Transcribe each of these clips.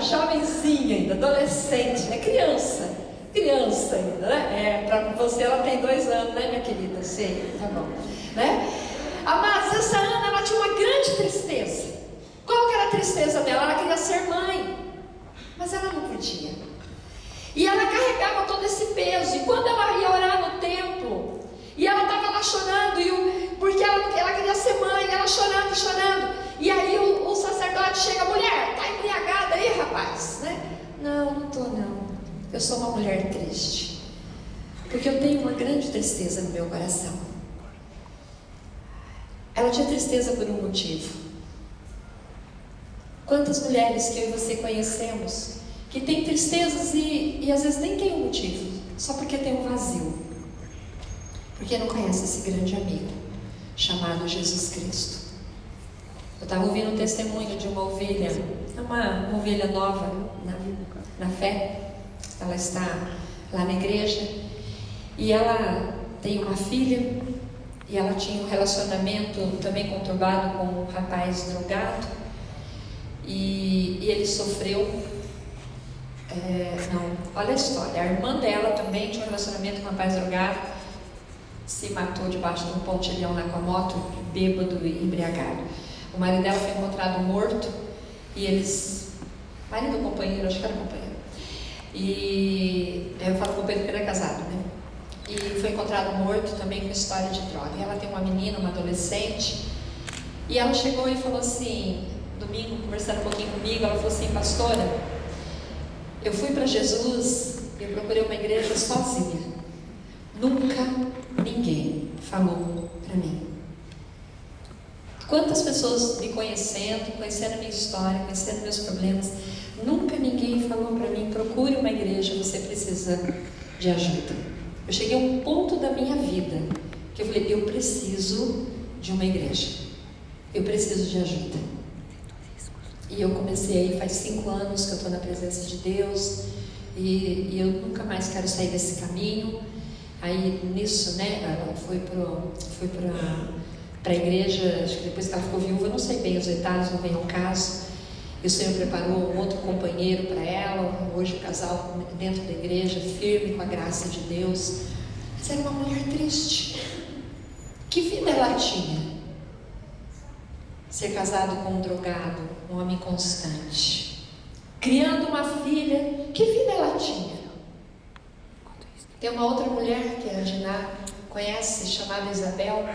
jovenzinha ainda, adolescente, né? Criança ainda, né? Para você ela tem 2 anos, né, minha querida? Sei, tá bom, né? Mas essa Ana, ela tinha uma grande tristeza. Qual que era a tristeza dela? Ela queria ser mãe, mas ela não podia. E ela carregava todo esse peso. E quando ela ia orar no templo, e ela estava lá chorando, porque ela queria ser mãe, ela chorando. E aí o sacerdote chega: mulher, está embriagada aí, rapaz, né? Não estou não. Eu sou uma mulher triste, porque eu tenho uma grande tristeza no meu coração. Ela tinha tristeza por um motivo. Quantas mulheres que eu e você conhecemos que têm tristezas e às vezes nem tem um motivo, só porque tem um vazio, porque não conhece esse grande amigo chamado Jesus Cristo. Eu estava ouvindo um testemunho de uma ovelha, uma ovelha nova na fé. Ela está lá na igreja e ela tem uma filha, e ela tinha um relacionamento também conturbado com um rapaz drogado, e ele sofreu. Olha a história. A irmã dela também tinha um relacionamento com um rapaz drogado, se matou debaixo de um pontilhão lá com a moto, bêbado e embriagado. O marido dela foi encontrado morto, e marido ou companheiro, acho que era companheiro, e eu falo companheiro porque era casado, né? E foi encontrado morto também com história de droga. E ela tem uma menina, uma adolescente, e ela chegou e falou assim, domingo, conversando um pouquinho comigo, ela falou assim: pastora, eu fui para Jesus, eu procurei uma igreja sozinha, nunca ninguém falou para mim. Quantas pessoas me conhecendo a minha história, conhecendo meus problemas, nunca ninguém falou para mim: procure uma igreja, você precisa de ajuda. Eu cheguei a um ponto da minha vida que eu falei: eu preciso de uma igreja, eu preciso de ajuda. E eu comecei aí, faz 5 anos que eu estou na presença de Deus, e eu nunca mais quero sair desse caminho. Aí nisso, né, ela foi para a igreja, acho que depois que ela ficou viúva, eu não sei bem os detalhes, não vem ao caso. E o Senhor preparou um outro companheiro para ela. Hoje o casal dentro da igreja, firme com a graça de Deus. Mas era uma mulher triste. Que vida ela tinha? Ser casado com um drogado, um homem constante, criando uma filha. Que vida ela tinha? Tem uma outra mulher que a Diná conhece, chamada Isabel.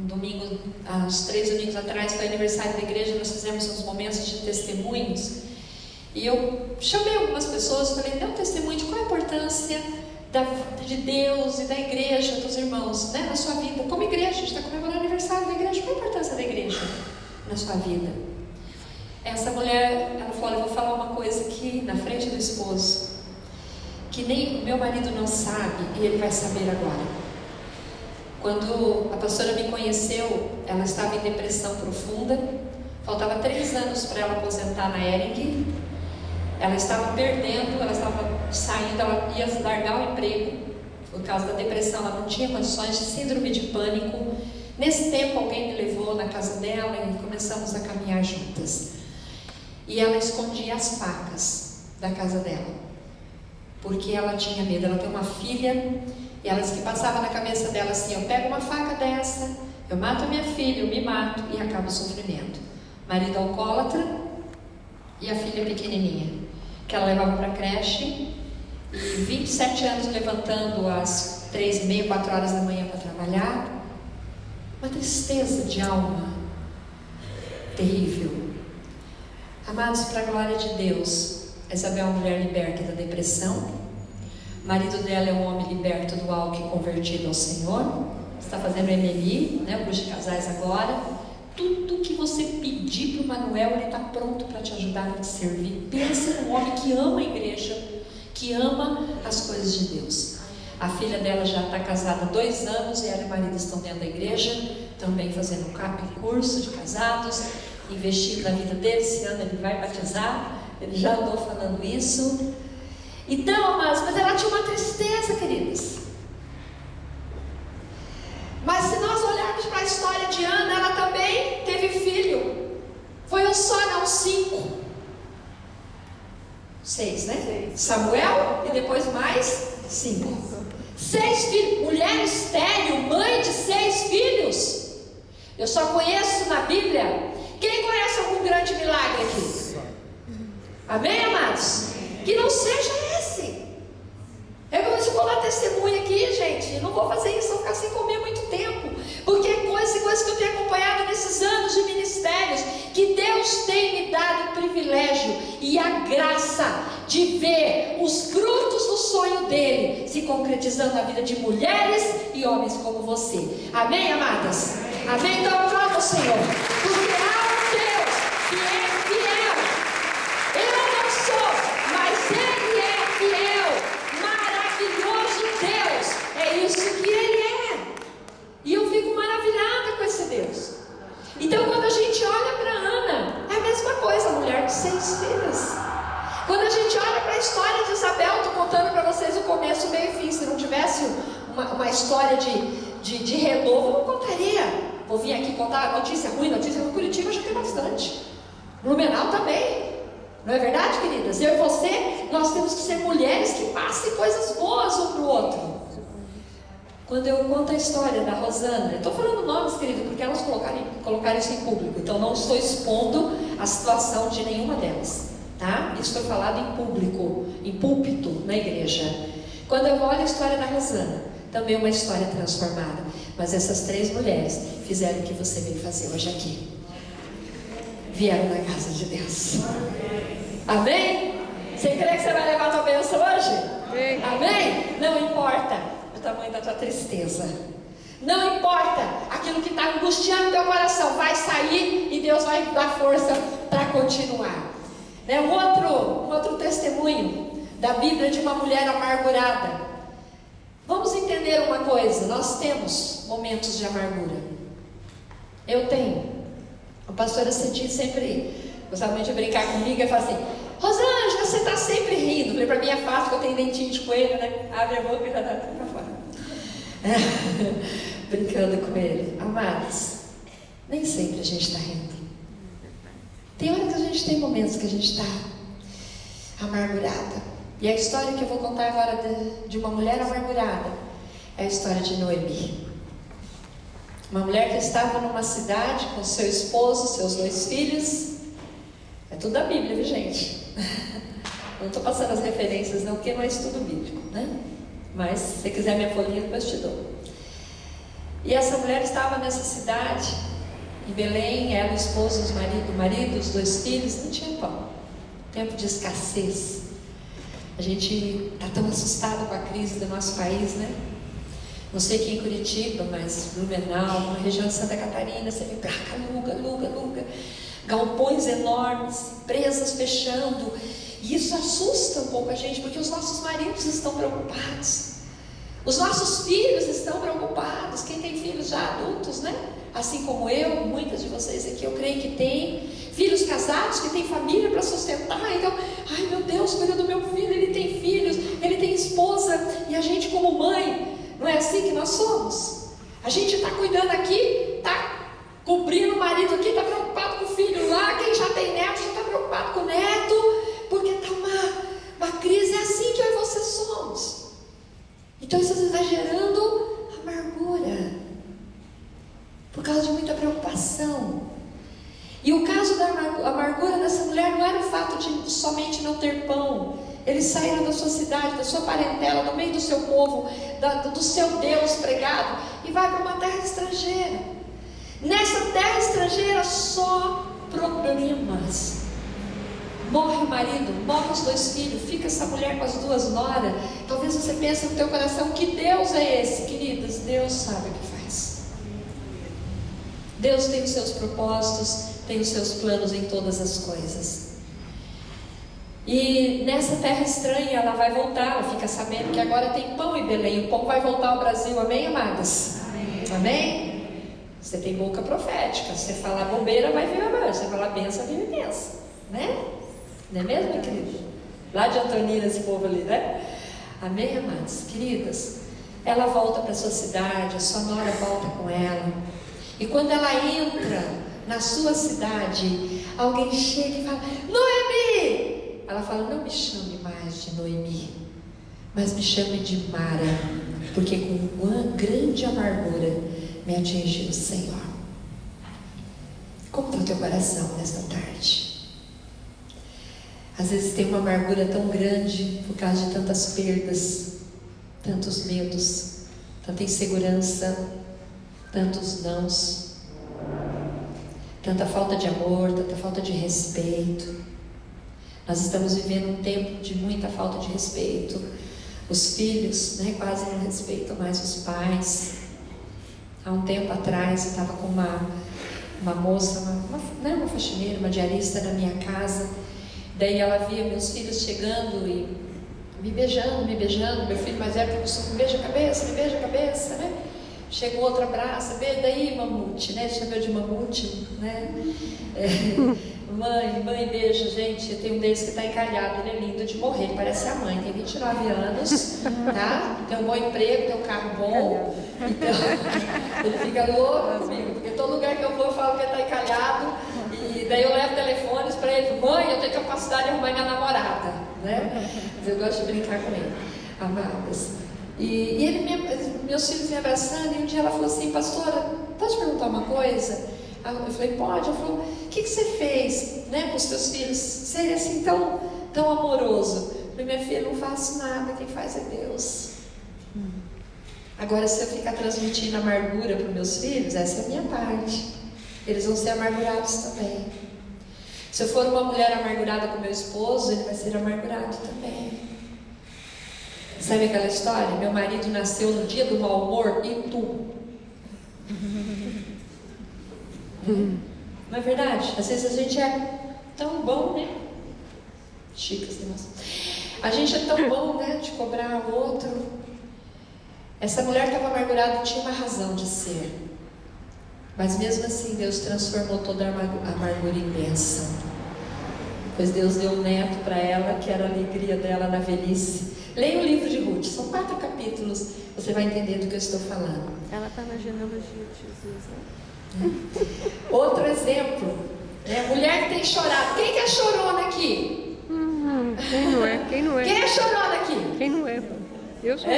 Domingo, há uns 3 domingos atrás, foi aniversário da igreja, nós fizemos uns momentos de testemunhos, e eu chamei algumas pessoas, falei: dê um testemunho de qual a importância de Deus e da igreja, dos irmãos, né, na sua vida, como igreja. A gente está comemorando o aniversário da igreja, qual a importância da igreja na sua vida? Essa mulher, ela falou: eu vou falar uma coisa aqui na frente do esposo, que nem o meu marido não sabe, e ele vai saber agora. Quando a pastora me conheceu, ela estava em depressão profunda, faltava 3 anos para ela aposentar na Ering. Ela estava perdendo, ela estava saindo, ela ia largar o emprego por causa da depressão, ela não tinha condições, de síndrome de pânico. Nesse tempo alguém me levou na casa dela e começamos a caminhar juntas. E ela escondia as facas da casa dela, porque ela tinha medo. Ela tem uma filha, e ela disse que passava na cabeça dela assim: eu pego uma faca dessa, eu mato a minha filha, eu me mato e acabo o sofrimento. Marido alcoólatra e a filha pequenininha, que ela levava para a creche, e 27 anos levantando às 3h30, 4 horas da manhã para trabalhar. Uma tristeza de alma terrível. Amados, para a glória de Deus, a Isabel é uma mulher liberta da depressão. O marido dela é um homem liberto do álcool e convertido ao Senhor. Está fazendo MMI, né, o curso de casais agora. Tudo que você pedir para o Manuel, ele está pronto para te ajudar, para te servir. Pensa num homem que ama a igreja, que ama as coisas de Deus. A filha dela já está casada há 2 anos, e ela e o marido estão dentro da igreja, também fazendo um curso de casados, investindo na vida dele. Esse ano ele vai batizar, ele já andou falando isso. Então, mas ela tinha uma tristeza, queridas. Mas se nós olharmos para a história de Ana, ela também teve filho. Foi um só, não 5. 6, né? Samuel e depois mais 5. 6 filhos, mulher estéril, mãe de 6 filhos. Eu só conheço na Bíblia. Quem conhece algum grande milagre aqui? Amém, amados? Que não seja esse. Eu vou dar testemunho aqui, gente. Não vou fazer isso, vou ficar sem comer muito tempo. Porque é coisa que eu tenho acompanhado nesses anos de ministérios, que Deus tem me dado o privilégio e a graça de ver os frutos do sonho dele se concretizando na vida de mulheres e homens como você. Amém, amadas? Amém? Então aplauda o Senhor, porque há um Deus que é fiel. Eu não sou, mas Ele é fiel. Maravilhoso Deus, é isso que Ele é. E eu fico maravilhada com esse Deus. Então quando a gente olha para Ana, é a mesma coisa, mulher de 6 filhos. Quando a gente olha para a história de Isabel, estou contando para vocês o começo, o meio e fim. Se não tivesse uma história de renovo, eu não contaria. Vou vir aqui contar notícia ruim, Curitiba já tem bastante. Blumenau também. Não é verdade, queridas? Eu e você, nós temos que ser mulheres que passem coisas boas um para o outro. Quando eu conto a história da Rosana, eu estou falando nomes, querido, porque elas colocaram isso em público. Então não estou expondo a situação de nenhuma delas, tá? Isso foi falado em público, em púlpito, na igreja. Quando eu olho a história da Rosana, também uma história transformada. Mas essas 3 mulheres fizeram o que você veio fazer hoje aqui. Vieram na casa de Deus. Amém? Você crê que você vai levar a tua bênção hoje? Amém? Não importa o tamanho da tua tristeza. Não importa aquilo que está angustiando teu coração. Vai sair e Deus vai dar força para continuar. Um outro testemunho da Bíblia de uma mulher amargurada. Vamos entender uma coisa. Nós temos momentos de amargura. Eu tenho. A pastora Ceti sempre gostava muito de brincar comigo e falar assim: Rosângela, você está sempre rindo. Falei, para mim é fácil, porque eu tenho dentinho de coelho, né? Abre a boca e já dá tudo para fora. Brincando com ele. Amados, nem sempre a gente está rindo. Tem hora que a gente tem momentos que a gente está amargurada. E a história que eu vou contar agora de uma mulher amargurada é a história de Noemi. Uma mulher que estava numa cidade com seu esposo, seus 2 filhos. É tudo da Bíblia, viu, gente? Não estou passando as referências não, porque não é estudo bíblico, né? Mas se você quiser minha folhinha, depois te dou. E essa mulher estava nessa cidade, em Belém, ela, o esposo, o marido, os 2 filhos, não tinha pão. Tempo de escassez. A gente está tão assustado com a crise do nosso país, né? Não sei aqui em Curitiba, mas Blumenau, na região de Santa Catarina, você vê placa, aluga, galpões enormes, empresas fechando. E isso assusta um pouco a gente, porque os nossos maridos estão preocupados. Os nossos filhos estão preocupados. Quem tem filhos já adultos, né? Assim como eu, muitas de vocês aqui, eu creio que tem filhos casados, que tem família para sustentar. Então, ai meu Deus, cuida do meu filho, ele tem filhos, ele tem esposa. E a gente como mãe, não é assim que nós somos? A gente está cuidando aqui, está cobrindo o marido aqui, está preocupado com o filho lá. Quem já tem neto já está preocupado com o neto, porque está uma crise. É assim que eu e você somos. Então isso está gerando amargura, por causa de muita preocupação. E o caso da amargura dessa mulher não era o fato de somente não ter pão. Eles saíram da sua cidade, da sua parentela, do meio do seu povo, do seu Deus pregado, e vai para uma terra estrangeira. Nessa terra estrangeira só problemas. Morre o marido, morre os 2 filhos, fica essa mulher com as 2 noras. Talvez você pense no teu coração: que Deus é esse? Queridas, Deus sabe o que faz. Deus tem os seus propósitos, tem os seus planos em todas as coisas. E nessa terra estranha ela vai voltar, ela fica sabendo que agora tem pão em Belém. O pão vai voltar ao Brasil, amém, amadas? Amém? Amém? Você tem boca profética. Se você falar bobeira, vai vir a mão. Se você falar benção, vem benção, né? Não é mesmo, querido? Lá de Antonina, esse povo ali, né? Amém, amadas? Queridas, ela volta para a sua cidade, a sua nora volta com ela. E quando ela entra na sua cidade, alguém chega e fala: Noemi! Ela fala: não me chama mas me chame de Mara, porque com uma grande amargura me atingiu o Senhor. Como está o teu coração nesta tarde? Às vezes tem uma amargura tão grande por causa de tantas perdas, tantos medos, tanta insegurança, tantos nãos, tanta falta de amor, tanta falta de respeito. Nós estamos vivendo um tempo de muita falta de respeito. Os filhos, quase não respeitam mais os pais. Há um tempo atrás eu estava com uma moça, uma faxineira, uma diarista na minha casa. Daí ela via meus filhos chegando e me beijando. Meu filho mais velho me beija a cabeça, né? Chega o outro abraça, daí mamute, né? Chamou de mamute, né? Mãe, beija, gente. Eu tenho um deles que está encalhado, ele é lindo de morrer, ele parece a mãe, tem 29 anos, tá? Tem um bom emprego, tem um carro bom, então ele fica louco comigo, porque todo lugar que eu vou eu falo que ele está encalhado, e daí eu levo telefones para ele, mãe, eu tenho capacidade de arrumar minha namorada, né? Mas eu gosto de brincar com ele, amadas. E meus filhos me abraçando, e um dia ela falou assim, pastora, posso te perguntar uma coisa? Eu falei, pode. Ela falou, o que você fez, com os teus filhos serem assim tão amoroso? Eu falei, minha filha, não faço nada, quem faz é Deus. Agora, se eu ficar transmitindo amargura para os meus filhos, essa é a minha parte. Eles vão ser amargurados também. Se eu for uma mulher amargurada com meu esposo, ele vai ser amargurado também. Sabe aquela história? Meu marido nasceu no dia do mau humor e tu. Não é verdade? Às vezes a gente é tão bom, né? Chicas de nós. A gente é tão bom, de cobrar o outro. Essa mulher estava amargurada e tinha uma razão de ser. Mas mesmo assim, Deus transformou toda a amargura em bênção. Pois Deus deu um neto para ela, que era a alegria dela na velhice. Leia o livro de Ruth, são 4 capítulos. Você vai entender do que eu estou falando. Ela está na genealogia de Jesus, né? Outro exemplo, mulher que tem chorado. Quem que é chorona aqui? Quem não é? Quem é chorona aqui? Quem não é? Eu sou.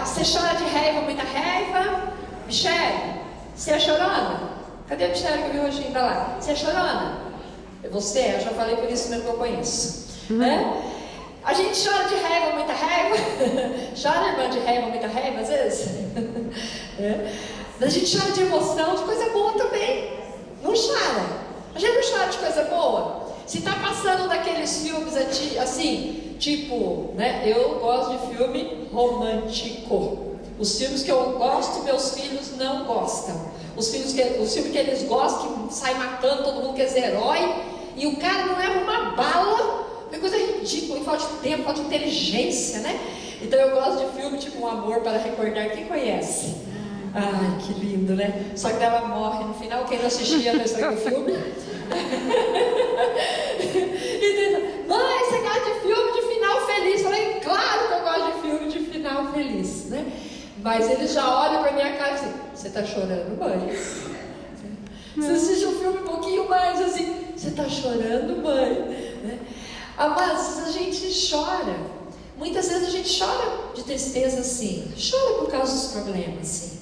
Você chora de raiva, muita raiva? Michele, você é chorona? Cadê a Michele que eu vi hoje ainda lá? Você é chorona? Você, eu já falei por isso mesmo que eu conheço, A gente chora de raiva, muita raiva. Chora, irmã, de raiva, muita raiva, às vezes. A gente chora de emoção, de coisa boa também. Não chora. A gente não chora de coisa boa. Se está passando daqueles filmes assim, tipo, eu gosto de filme romântico. Os filmes que eu gosto, meus filhos não gostam. Os filmes que eles gostam, que sai matando todo mundo, que é herói, e o cara não leva uma bala. É coisa ridícula, falta de tempo, falta de inteligência, Então eu gosto de filme tipo Um Amor para Recordar. Quem conhece? Ai, que lindo, Só que ela morre no final. Quem não assistia não estragou o filme. E mãe, você gosta de filme de final feliz? Eu falei, claro que eu gosto de filme de final feliz, Mas eles já olham para minha cara e dizem, você está chorando, mãe? Você assiste um filme um pouquinho mais assim, você está chorando, mãe? Mas a gente chora. Muitas vezes a gente chora de tristeza, sim. Chora por causa dos problemas, sim.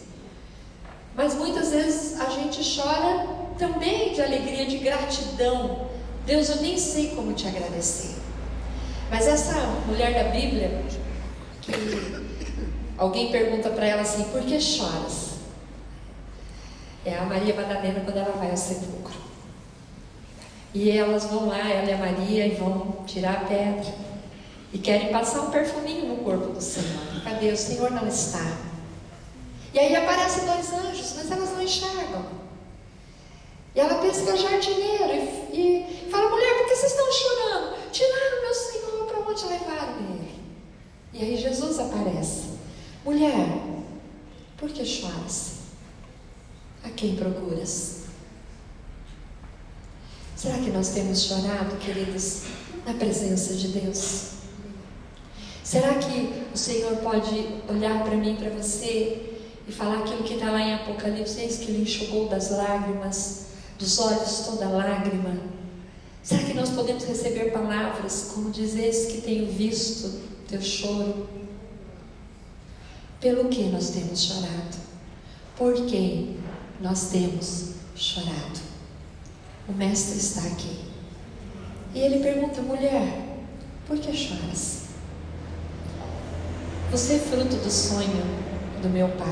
Mas muitas vezes a gente chora também de alegria, de gratidão. Deus, eu nem sei como te agradecer. Mas essa mulher da Bíblia, que alguém pergunta para ela assim, por que choras? É a Maria Madalena quando ela vai ao sepulcro. E elas vão lá, ela e a Maria, e vão tirar a pedra. E querem passar um perfuminho no corpo do Senhor. Cadê? O Senhor não está. E aí aparecem 2 anjos, mas elas não enxergam. E ela pensa que é o jardineiro e fala, mulher, por que vocês estão chorando? Tiraram meu Senhor, para onde levaram ele? E aí Jesus aparece. Mulher, por que choras? A quem procuras? Será que nós temos chorado, queridos, na presença de Deus? Será que o Senhor pode olhar para mim, para você, e falar aquilo que está lá em Apocalipse, eis que Ele enxugou das lágrimas, dos olhos toda lágrima, Será que nós podemos receber palavras como diz: eis que tenho visto teu choro? Pelo que nós temos chorado? Por que nós temos chorado? O Mestre está aqui. E ele pergunta: mulher, por que choras? Você é fruto do sonho do meu Pai.